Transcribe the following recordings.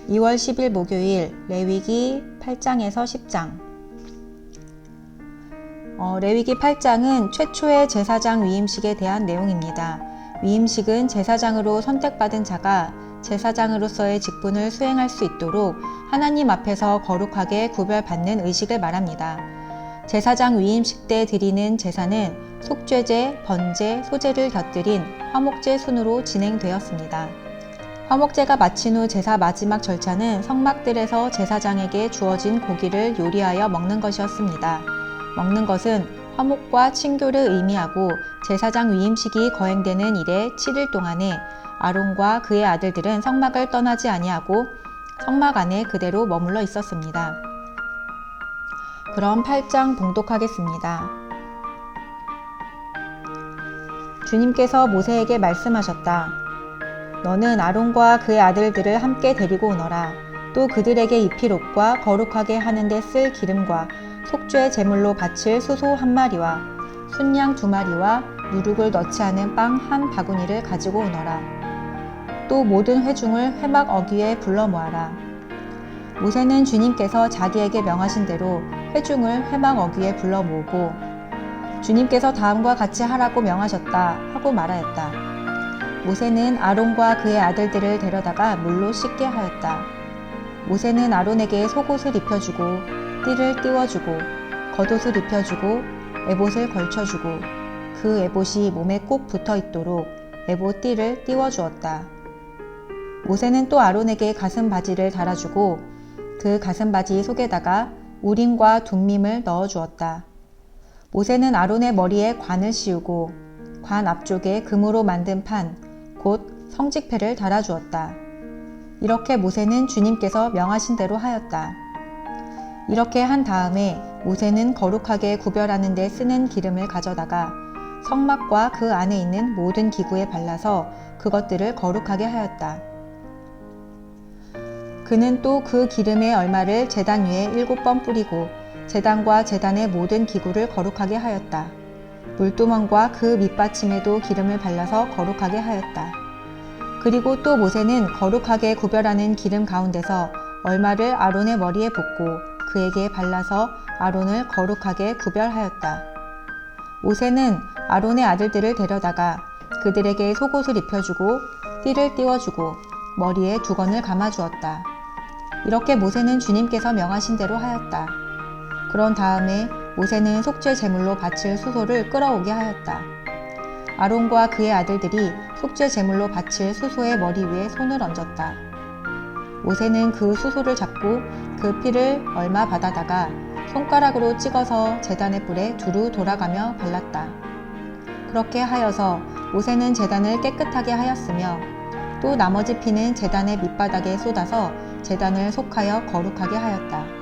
(2월 10일) 목요일 레위기 8장에서 10장. 레위기 8장은 최초의 제사장 위임식에 대한 내용입니다. 위임식은 제사장으로 선택받은 자가 제사장으로서의 직분을 수행할 수 있도록 하나님 앞에서 거룩하게 구별받는 의식을 말합니다. 제사장 위임식 때 드리는 제사는 속죄제, 번제, 소제를 곁들인 화목제 순으로 진행되었습니다. 화목제가 마친 후 제사 마지막 절차는 성막들에서 제사장에게 주어진 고기를 요리하여 먹는 것이었습니다. 먹는 것은 화목과 친교를 의미하고 제사장 위임식이 거행되는 이래 7일 동안에 아론과 그의 아들들은 성막을 떠나지 아니하고 성막 안에 그대로 머물러 있었습니다. 그럼 8장 봉독하겠습니다. 주님께서 모세에게 말씀하셨다. 너는 아론과 그의 아들들을 함께 데리고 오너라. 또 그들에게 입힐 옷과 거룩하게 하는 데 쓸 기름과 속죄 제물로 바칠 수소 1마리와 순양 2마리와 누룩을 넣지 않은 빵 1바구니를 가지고 오너라. 또 모든 회중을 회막 어귀에 불러 모아라. 모세는 주님께서 자기에게 명하신 대로 회중을 회막 어귀에 불러 모으고 주님께서 다음과 같이 하라고 명하셨다 하고 말하였다. 모세는 아론과 그의 아들들을 데려다가 물로 씻게 하였다. 모세는 아론에게 속옷을 입혀주고 띠를 띄워주고 겉옷을 입혀주고 에봇을 걸쳐주고 그 에봇이 몸에 꼭 붙어있도록 에봇 띠를 띄워주었다. 모세는 또 아론에게 가슴바지를 달아주고 그 가슴바지 속에다가 우림과 둠밈을 넣어주었다. 모세는 아론의 머리에 관을 씌우고 관 앞쪽에 금으로 만든 판 곧 성직패를 달아주었다. 이렇게 모세는 주님께서 명하신 대로 하였다. 이렇게 한 다음에 모세는 거룩하게 구별하는 데 쓰는 기름을 가져다가 성막과 그 안에 있는 모든 기구에 발라서 그것들을 거룩하게 하였다. 그는 또 그 기름의 얼마를 제단 위에 7번 뿌리고 제단과 제단의 모든 기구를 거룩하게 하였다. 물두멍과 그 밑받침에도 기름을 발라서 거룩하게 하였다. 그리고 또 모세는 거룩하게 구별하는 기름 가운데서 얼마를 아론의 머리에 붓고 그에게 발라서 아론을 거룩하게 구별하였다. 모세는 아론의 아들들을 데려다가 그들에게 속옷을 입혀주고 띠를 띄워주고 머리에 두건을 감아주었다. 이렇게 모세는 주님께서 명하신 대로 하였다. 그런 다음에 모세는 속죄 제물로 바칠 수소를 끌어오게 하였다. 아론과 그의 아들들이 속죄 제물로 바칠 수소의 머리 위에 손을 얹었다. 모세는 그 수소를 잡고 그 피를 얼마 받아다가 손가락으로 찍어서 제단의 뿔에 두루 돌아가며 발랐다. 그렇게 하여서 모세는 제단을 깨끗하게 하였으며 또 나머지 피는 제단의 밑바닥에 쏟아서 제단을 속하여 거룩하게 하였다.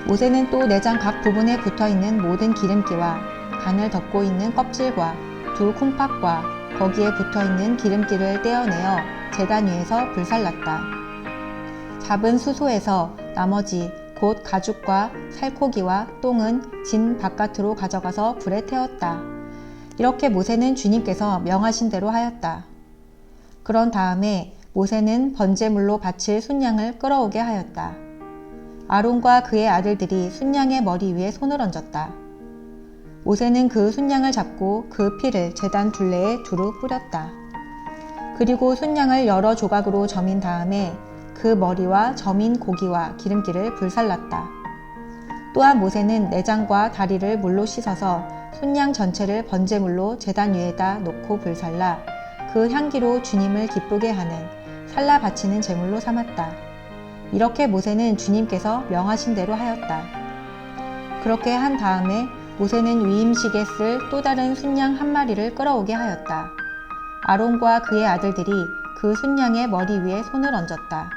모세는 또 내장 각 부분에 붙어있는 모든 기름기와 간을 덮고 있는 껍질과 두 콩팥과 거기에 붙어있는 기름기를 떼어내어 제단 위에서 불살랐다. 잡은 수소에서 나머지 곧 가죽과 살코기와 똥은 진 바깥으로 가져가서 불에 태웠다. 이렇게 모세는 주님께서 명하신 대로 하였다. 그런 다음에 모세는 번제물로 바칠 순양을 끌어오게 하였다. 아론과 그의 아들들이 순양의 머리 위에 손을 얹었다. 모세는 그 순양을 잡고 그 피를 제단 둘레에 두루 뿌렸다. 그리고 순양을 여러 조각으로 저민 다음에 그 머리와 저민 고기와 기름기를 불살랐다. 또한 모세는 내장과 다리를 물로 씻어서 순양 전체를 번제물로 제단 위에다 놓고 불살라 그 향기로 주님을 기쁘게 하는 살라 바치는 제물로 삼았다. 이렇게 모세는 주님께서 명하신 대로 하였다. 그렇게 한 다음에 모세는 위임식에 쓸 또 다른 순양 1마리를 끌어오게 하였다. 아론과 그의 아들들이 그 순양의 머리 위에 손을 얹었다.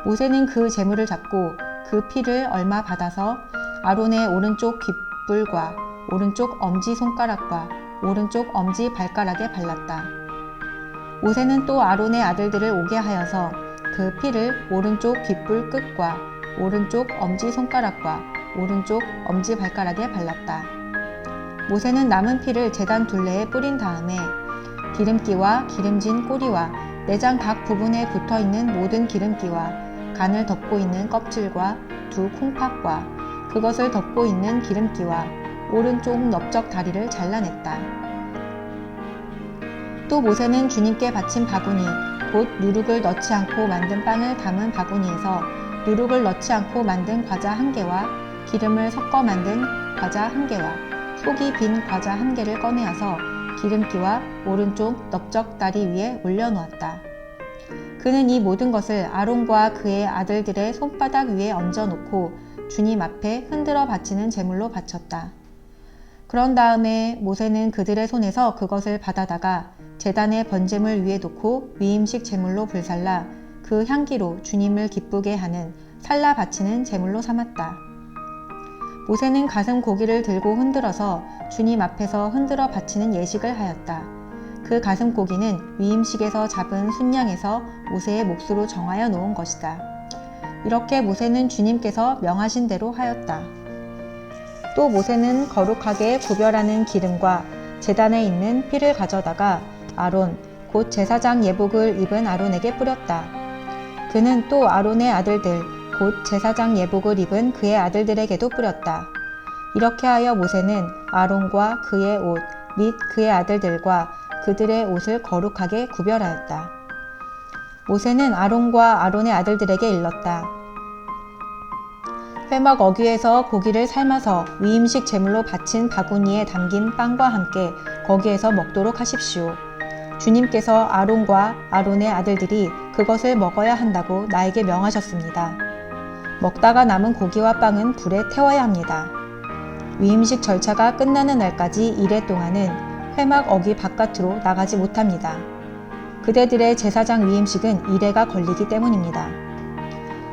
모세는 그 제물을 잡고 그 피를 얼마 받아서 아론의 오른쪽 귓불과 오른쪽 엄지손가락과 오른쪽 엄지 발가락에 발랐다. 모세는 또 아론의 아들들을 오게 하여서 그 피를 오른쪽 귓불 끝과 오른쪽 엄지 손가락과 오른쪽 엄지 발가락에 발랐다. 모세는 남은 피를 제단 둘레에 뿌린 다음에 기름기와 기름진 꼬리와 내장 각 부분에 붙어있는 모든 기름기와 간을 덮고 있는 껍질과 두 콩팥과 그것을 덮고 있는 기름기와 오른쪽 넓적 다리를 잘라냈다. 또 모세는 주님께 바친 바구니 곧 누룩을 넣지 않고 만든 빵을 담은 바구니에서 누룩을 넣지 않고 만든 과자 1개와 기름을 섞어 만든 과자 1개와 속이 빈 과자 1개를 꺼내어서 기름기와 오른쪽 넓적 다리 위에 올려놓았다. 그는 이 모든 것을 아론과 그의 아들들의 손바닥 위에 얹어놓고 주님 앞에 흔들어 바치는 제물로 바쳤다. 그런 다음에 모세는 그들의 손에서 그것을 받아다가 제단의 번제물 위에 놓고 위임식 제물로 불살라 그 향기로 주님을 기쁘게 하는 살라 바치는 제물로 삼았다. 모세는 가슴 고기를 들고 흔들어서 주님 앞에서 흔들어 바치는 예식을 하였다. 그 가슴 고기는 위임식에서 잡은 순양에서 모세의 몫으로 정하여 놓은 것이다. 이렇게 모세는 주님께서 명하신 대로 하였다. 또 모세는 거룩하게 구별하는 기름과 제단에 있는 피를 가져다가 아론 곧 제사장 예복을 입은 아론에게 뿌렸다. 그는 또 아론의 아들들 곧 제사장 예복을 입은 그의 아들들에게도 뿌렸다. 이렇게 하여 모세는 아론과 그의 옷 및 그의 아들들과 그들의 옷을 거룩하게 구별하였다. 모세는 아론과 아론의 아들들에게 일렀다. 회막 어귀에서 고기를 삶아서 위임식 제물로 바친 바구니에 담긴 빵과 함께 거기에서 먹도록 하십시오. 주님께서 아론과 아론의 아들들이 그것을 먹어야 한다고 나에게 명하셨습니다. 먹다가 남은 고기와 빵은 불에 태워야 합니다. 위임식 절차가 끝나는 날까지 이래 동안은 회막 어귀 바깥으로 나가지 못합니다. 그대들의 제사장 위임식은 이래가 걸리기 때문입니다.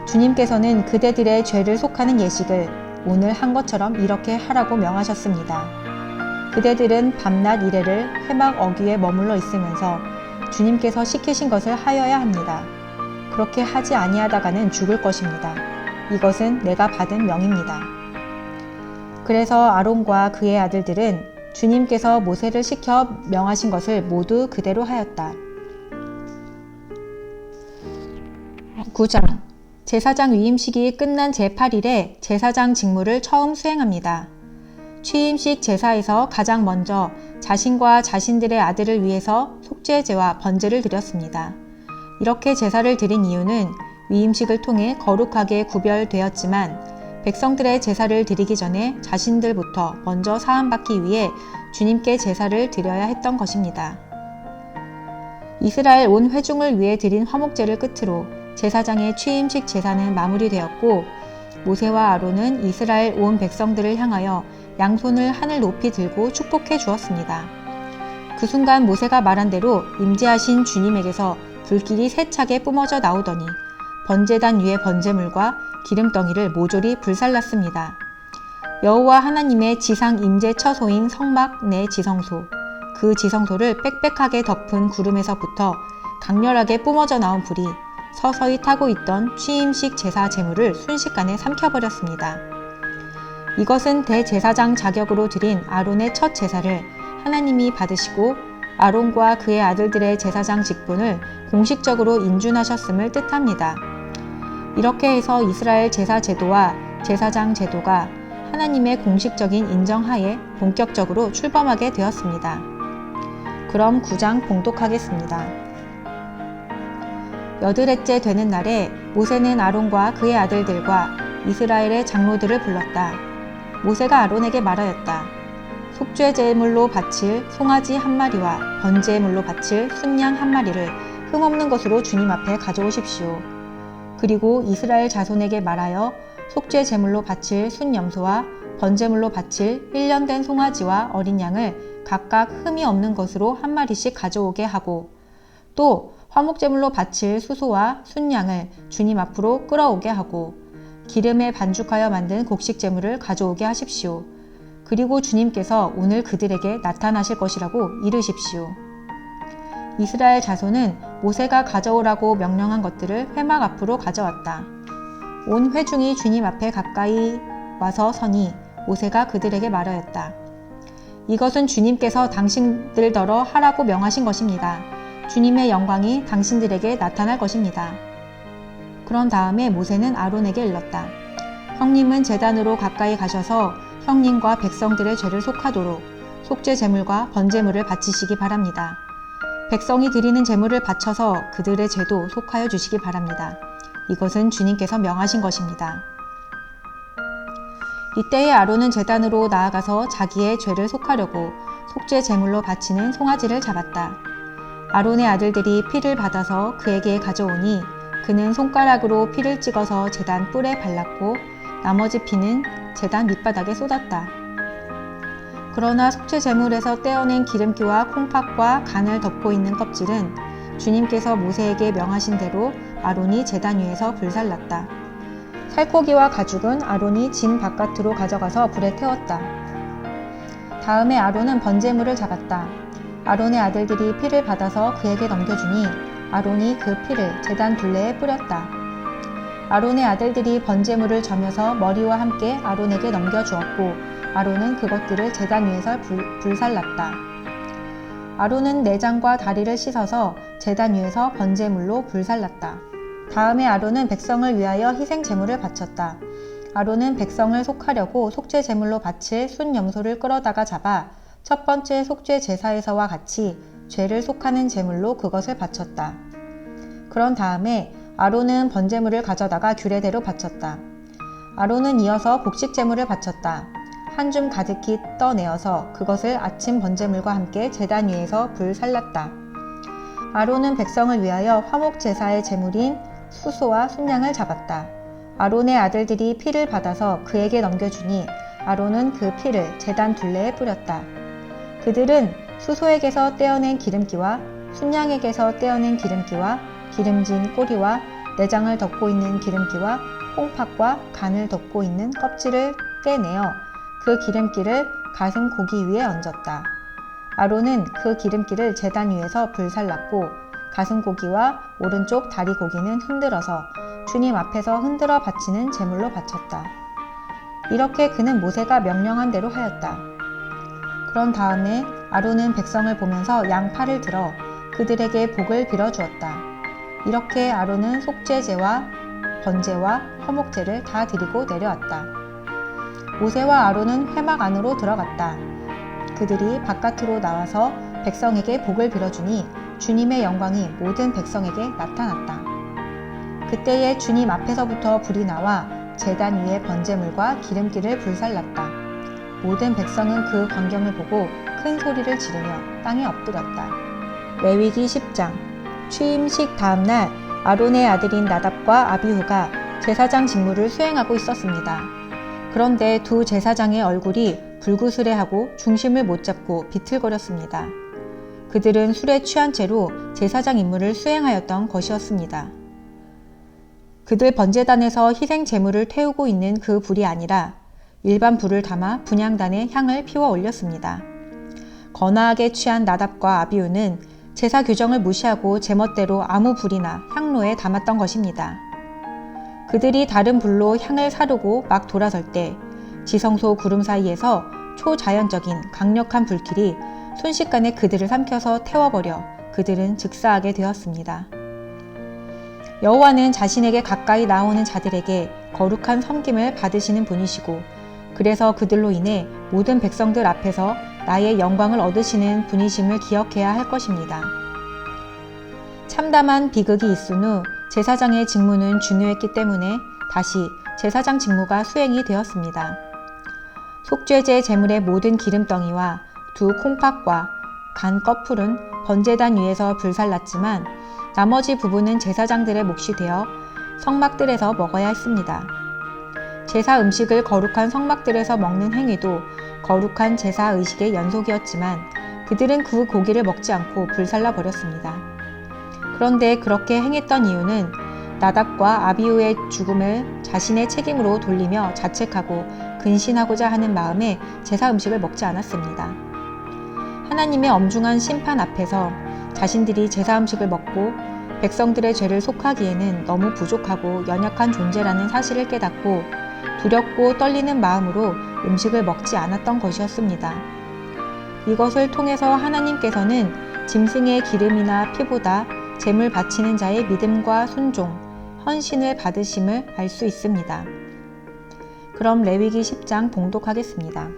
주님께서는 그대들의 죄를 속하는 예식을 오늘 한 것처럼 이렇게 하라고 명하셨습니다. 그대들은 밤낮 이래를 회막 어귀에 머물러 있으면서 주님께서 시키신 것을 하여야 합니다. 그렇게 하지 아니하다가는 죽을 것입니다. 이것은 내가 받은 명입니다. 그래서 아론과 그의 아들들은 주님께서 모세를 시켜 명하신 것을 모두 그대로 하였다. 9장 제사장 위임식이 끝난 제8일에 제사장 직무를 처음 수행합니다. 취임식 제사에서 가장 먼저 자신과 자신들의 아들을 위해서 속죄제와 번제를 드렸습니다. 이렇게 제사를 드린 이유는 위임식을 통해 거룩하게 구별되었지만 백성들의 제사를 드리기 전에 자신들부터 먼저 사함받기 위해 주님께 제사를 드려야 했던 것입니다. 이스라엘 온 회중을 위해 드린 화목제를 끝으로 제사장의 취임식 제사는 마무리되었고 모세와 아론은 이스라엘 온 백성들을 향하여 양손을 하늘 높이 들고 축복해 주었습니다. 그 순간 모세가 말한 대로 임재하신 주님에게서 불길이 세차게 뿜어져 나오더니 번제단 위의 번제물과 기름덩이를 모조리 불살랐습니다. 여호와 하나님의 지상 임재 처소인 성막 내 지성소, 그 지성소를 빽빽하게 덮은 구름에서부터 강렬하게 뿜어져 나온 불이 서서히 타고 있던 취임식 제사 제물을 순식간에 삼켜버렸습니다. 이것은 대제사장 자격으로 드린 아론의 첫 제사를 하나님이 받으시고 아론과 그의 아들들의 제사장 직분을 공식적으로 인준하셨음을 뜻합니다. 이렇게 해서 이스라엘 제사 제도와 제사장 제도가 하나님의 공식적인 인정하에 본격적으로 출범하게 되었습니다. 그럼 9장 봉독하겠습니다. 여드렛째 되는 날에 모세는 아론과 그의 아들들과 이스라엘의 장로들을 불렀다. 모세가 아론에게 말하였다. 속죄제물로 바칠 송아지 1마리와 번제물로 바칠 순양 1마리를 흠없는 것으로 주님 앞에 가져오십시오. 그리고 이스라엘 자손에게 말하여 속죄제물로 바칠 순염소와 번제물로 바칠 1년 된 송아지와 어린 양을 각각 흠이 없는 것으로 1마리씩 가져오게 하고 또 화목제물로 바칠 수소와 순양을 주님 앞으로 끌어오게 하고 기름에 반죽하여 만든 곡식제물을 가져오게 하십시오. 그리고 주님께서 오늘 그들에게 나타나실 것이라고 이르십시오. 이스라엘 자손은 모세가 가져오라고 명령한 것들을 회막 앞으로 가져왔다. 온 회중이 주님 앞에 가까이 와서 서니 모세가 그들에게 말하였다. 이것은 주님께서 당신들더러 하라고 명하신 것입니다. 주님의 영광이 당신들에게 나타날 것입니다. 그런 다음에 모세는 아론에게 일렀다. 형님은 제단으로 가까이 가셔서 형님과 백성들의 죄를 속하도록 속죄 제물과 번제물을 바치시기 바랍니다. 백성이 드리는 제물을 바쳐서 그들의 죄도 속하여 주시기 바랍니다. 이것은 주님께서 명하신 것입니다. 이때에 아론은 제단으로 나아가서 자기의 죄를 속하려고 속죄 제물로 바치는 송아지를 잡았다. 아론의 아들들이 피를 받아서 그에게 가져오니 그는 손가락으로 피를 찍어서 제단 뿔에 발랐고 나머지 피는 제단 밑바닥에 쏟았다. 그러나 속죄 제물에서 떼어낸 기름기와 콩팥과 간을 덮고 있는 껍질은 주님께서 모세에게 명하신 대로 아론이 제단 위에서 불살랐다. 살코기와 가죽은 아론이 진 바깥으로 가져가서 불에 태웠다. 다음에 아론은 번제물을 잡았다. 아론의 아들들이 피를 받아서 그에게 넘겨주니 아론이 그 피를 제단 둘레에 뿌렸다. 아론의 아들들이 번제물을 저며서 머리와 함께 아론에게 넘겨주었고 아론은 그것들을 제단 위에서 불살랐다. 아론은 내장과 다리를 씻어서 제단 위에서 번제물로 불살랐다. 다음에 아론은 백성을 위하여 희생 제물을 바쳤다. 아론은 백성을 속하려고 속죄 제물로 바칠 순 염소를 끌어다가 잡아 첫 번째 속죄 제사에서와 같이 죄를 속하는 제물로 그것을 바쳤다. 그런 다음에 아론은 번제물을 가져다가 규례대로 바쳤다. 아론은 이어서 곡식 제물을 바쳤다. 한 줌 가득히 떠내어서 그것을 아침 번제물과 함께 제단 위에서 불살랐다. 아론은 백성을 위하여 화목 제사의 제물인 수소와 순양을 잡았다. 아론의 아들들이 피를 받아서 그에게 넘겨주니 아론은 그 피를 제단 둘레에 뿌렸다. 그들은 수소에게서 떼어낸 기름기와 순양에게서 떼어낸 기름기와 기름진 꼬리와 내장을 덮고 있는 기름기와 콩팥과 간을 덮고 있는 껍질을 떼내어 그 기름기를 가슴 고기 위에 얹었다. 아론은 그 기름기를 제단 위에서 불살랐고 가슴 고기와 오른쪽 다리 고기는 흔들어서 주님 앞에서 흔들어 바치는 제물로 바쳤다. 이렇게 그는 모세가 명령한 대로 하였다. 그런 다음에 아론은 백성을 보면서 양팔을 들어 그들에게 복을 빌어주었다. 이렇게 아론은 속죄제와 번제와 화목제를 다 드리고 내려왔다. 모세와 아론은 회막 안으로 들어갔다. 그들이 바깥으로 나와서 백성에게 복을 빌어주니 주님의 영광이 모든 백성에게 나타났다. 그때에 주님 앞에서부터 불이 나와 제단 위에 번제물과 기름기를 불살랐다. 모든 백성은 그 광경을 보고 큰 소리를 지르며 땅에 엎드렸다. 레위기 10장. 취임식 다음날 아론의 아들인 나답과 아비후가 제사장 직무를 수행하고 있었습니다. 그런데 두 제사장의 얼굴이 불구스레하고 중심을 못 잡고 비틀거렸습니다. 그들은 술에 취한 채로 제사장 임무를 수행하였던 것이었습니다. 그들 번제단에서 희생 제물을 태우고 있는 그 불이 아니라 일반 불을 담아 분향단에 향을 피워 올렸습니다. 거나하게 취한 나답과 아비후는 제사 규정을 무시하고 제멋대로 아무 불이나 향로에 담았던 것입니다. 그들이 다른 불로 향을 사르고 막 돌아설 때 지성소 구름 사이에서 초자연적인 강력한 불길이 순식간에 그들을 삼켜서 태워버려 그들은 즉사하게 되었습니다. 여호와는 자신에게 가까이 나오는 자들에게 거룩한 섬김을 받으시는 분이시고 그래서 그들로 인해 모든 백성들 앞에서 나의 영광을 얻으시는 분이심을 기억해야 할 것입니다. 참담한 비극이 있은 후 제사장의 직무는 중요했기 때문에 다시 제사장 직무가 수행이 되었습니다. 속죄제 제물의 모든 기름덩이와 두 콩팥과 간 껍풀은 번제단 위에서 불살랐지만 나머지 부분은 제사장들의 몫이 되어 성막들에서 먹어야 했습니다. 제사 음식을 거룩한 성막들에서 먹는 행위도 거룩한 제사 의식의 연속이었지만 그들은 그 고기를 먹지 않고 불살라 버렸습니다. 그런데 그렇게 행했던 이유는 나답과 아비후의 죽음을 자신의 책임으로 돌리며 자책하고 근신하고자 하는 마음에 제사 음식을 먹지 않았습니다. 하나님의 엄중한 심판 앞에서 자신들이 제사 음식을 먹고 백성들의 죄를 속하기에는 너무 부족하고 연약한 존재라는 사실을 깨닫고 두렵고 떨리는 마음으로 음식을 먹지 않았던 것이었습니다. 이것을 통해서 하나님께서는 짐승의 기름이나 피보다 제물 바치는 자의 믿음과 순종, 헌신을 받으심을 알 수 있습니다. 그럼 레위기 10장 봉독하겠습니다.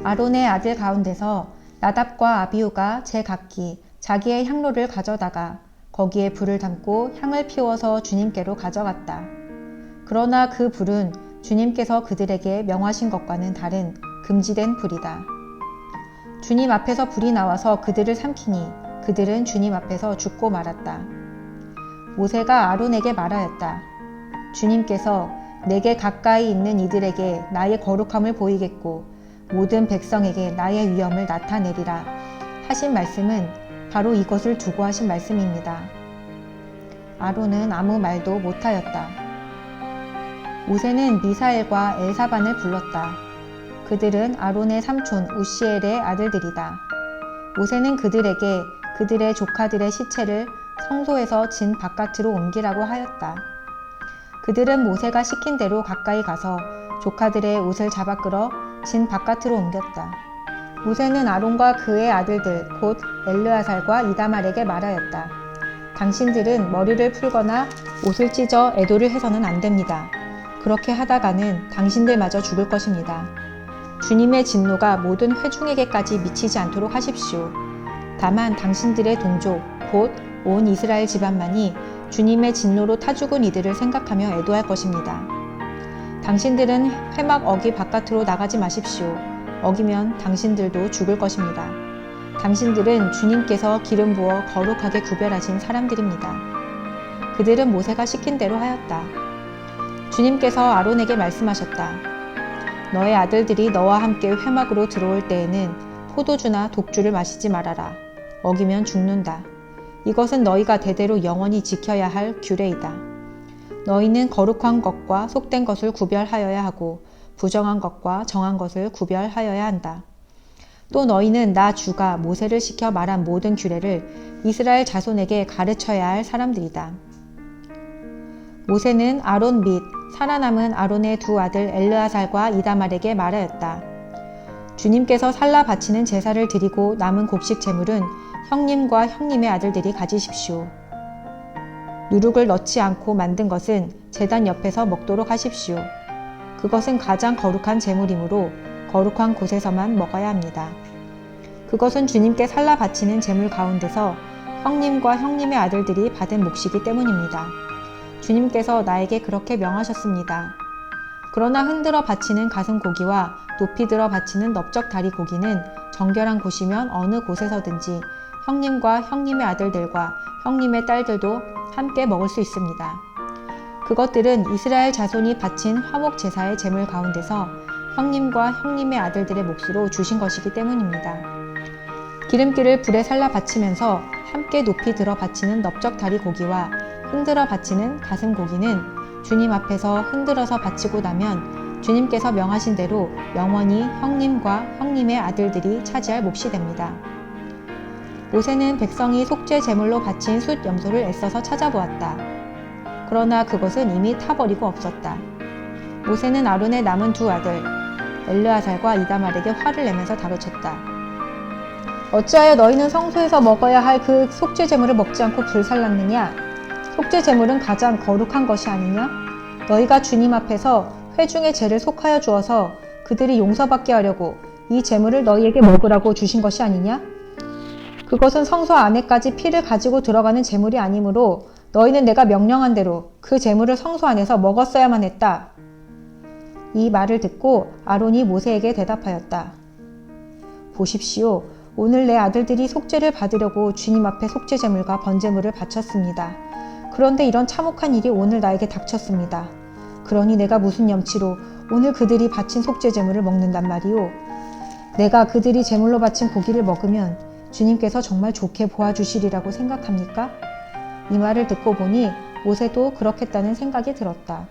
아론의 아들 가운데서 나답과 아비후가 제각기 자기의 향로를 가져다가 거기에 불을 담고 향을 피워서 주님께로 가져갔다. 그러나 그 불은 주님께서 그들에게 명하신 것과는 다른 금지된 불이다. 주님 앞에서 불이 나와서 그들을 삼키니 그들은 주님 앞에서 죽고 말았다. 모세가 아론에게 말하였다. 주님께서 내게 가까이 있는 이들에게 나의 거룩함을 보이겠고 모든 백성에게 나의 위엄을 나타내리라 하신 말씀은 바로 이것을 두고 하신 말씀입니다. 아론은 아무 말도 못하였다. 모세는 미사엘과 엘사반을 불렀다. 그들은 아론의 삼촌 우시엘의 아들들이다. 모세는 그들에게 그들의 조카들의 시체를 성소에서 진 바깥으로 옮기라고 하였다. 그들은 모세가 시킨 대로 가까이 가서 조카들의 옷을 잡아 끌어 진 바깥으로 옮겼다. 모세는 아론과 그의 아들들 곧 엘르아살과 이다말에게 말하였다. 당신들은 머리를 풀거나 옷을 찢어 애도를 해서는 안 됩니다. 그렇게 하다가는 당신들마저 죽을 것입니다. 주님의 진노가 모든 회중에게까지 미치지 않도록 하십시오. 다만 당신들의 동족 곧 온 이스라엘 집안만이 주님의 진노로 타 죽은 이들을 생각하며 애도할 것입니다. 당신들은 회막 어기 바깥으로 나가지 마십시오. 어기면 당신들도 죽을 것입니다. 당신들은 주님께서 기름 부어 거룩하게 구별하신 사람들입니다. 그들은 모세가 시킨 대로 하였다. 주님께서 아론에게 말씀하셨다. 너의 아들들이 너와 함께 회막으로 들어올 때에는 포도주나 독주를 마시지 말아라. 어기면 죽는다. 이것은 너희가 대대로 영원히 지켜야 할 규례이다. 너희는 거룩한 것과 속된 것을 구별하여야 하고 부정한 것과 정한 것을 구별하여야 한다. 또 너희는 나 주가 모세를 시켜 말한 모든 규례를 이스라엘 자손에게 가르쳐야 할 사람들이다. 모세는 아론 및 살아남은 아론의 두 아들 엘르아살과 이다말에게 말하였다. 주님께서 살라 바치는 제사를 드리고 남은 곡식 제물은 형님과 형님의 아들들이 가지십시오. 누룩을 넣지 않고 만든 것은 제단 옆에서 먹도록 하십시오. 그것은 가장 거룩한 제물이므로 거룩한 곳에서만 먹어야 합니다. 그것은 주님께 살라 바치는 제물 가운데서 형님과 형님의 아들들이 받은 몫이기 때문입니다. 주님께서 나에게 그렇게 명하셨습니다. 그러나 흔들어 바치는 가슴 고기와 높이 들어 바치는 넓적 다리 고기는 정결한 곳이면 어느 곳에서든지 형님과 형님의 아들들과 형님의 딸들도 함께 먹을 수 있습니다. 그것들은 이스라엘 자손이 바친 화목 제사의 제물 가운데서 형님과 형님의 아들들의 몫으로 주신 것이기 때문입니다. 기름기를 불에 살라 바치면서 함께 높이 들어 바치는 넓적 다리 고기와 흔들어 바치는 가슴 고기는 주님 앞에서 흔들어서 바치고 나면 주님께서 명하신 대로 영원히 형님과 형님의 아들들이 차지할 몫이 됩니다. 모세는 백성이 속죄 제물로 바친 숫 염소를 애써서 찾아보았다. 그러나 그것은 이미 타버리고 없었다. 모세는 아론의 남은 두 아들 엘르아살과 이다말에게 화를 내면서 다그쳤다. 어찌하여 너희는 성소에서 먹어야 할 그 속죄 제물을 먹지 않고 불살랐느냐? 속죄 제물은 가장 거룩한 것이 아니냐? 너희가 주님 앞에서 회중의 죄를 속하여 주어서 그들이 용서받게 하려고 이 제물을 너희에게 먹으라고 주신 것이 아니냐? 그것은 성소 안에까지 피를 가지고 들어가는 제물이 아니므로 너희는 내가 명령한 대로 그 제물을 성소 안에서 먹었어야만 했다. 이 말을 듣고 아론이 모세에게 대답하였다. 보십시오. 오늘 내 아들들이 속죄를 받으려고 주님 앞에 속죄 제물과 번제물을 바쳤습니다. 그런데 이런 참혹한 일이 오늘 나에게 닥쳤습니다. 그러니 내가 무슨 염치로 오늘 그들이 바친 속죄 제물을 먹는단 말이오. 내가 그들이 제물로 바친 고기를 먹으면 주님께서 정말 좋게 보아주시리라고 생각합니까? 이 말을 듣고 보니 모세도 그렇겠다는 생각이 들었다.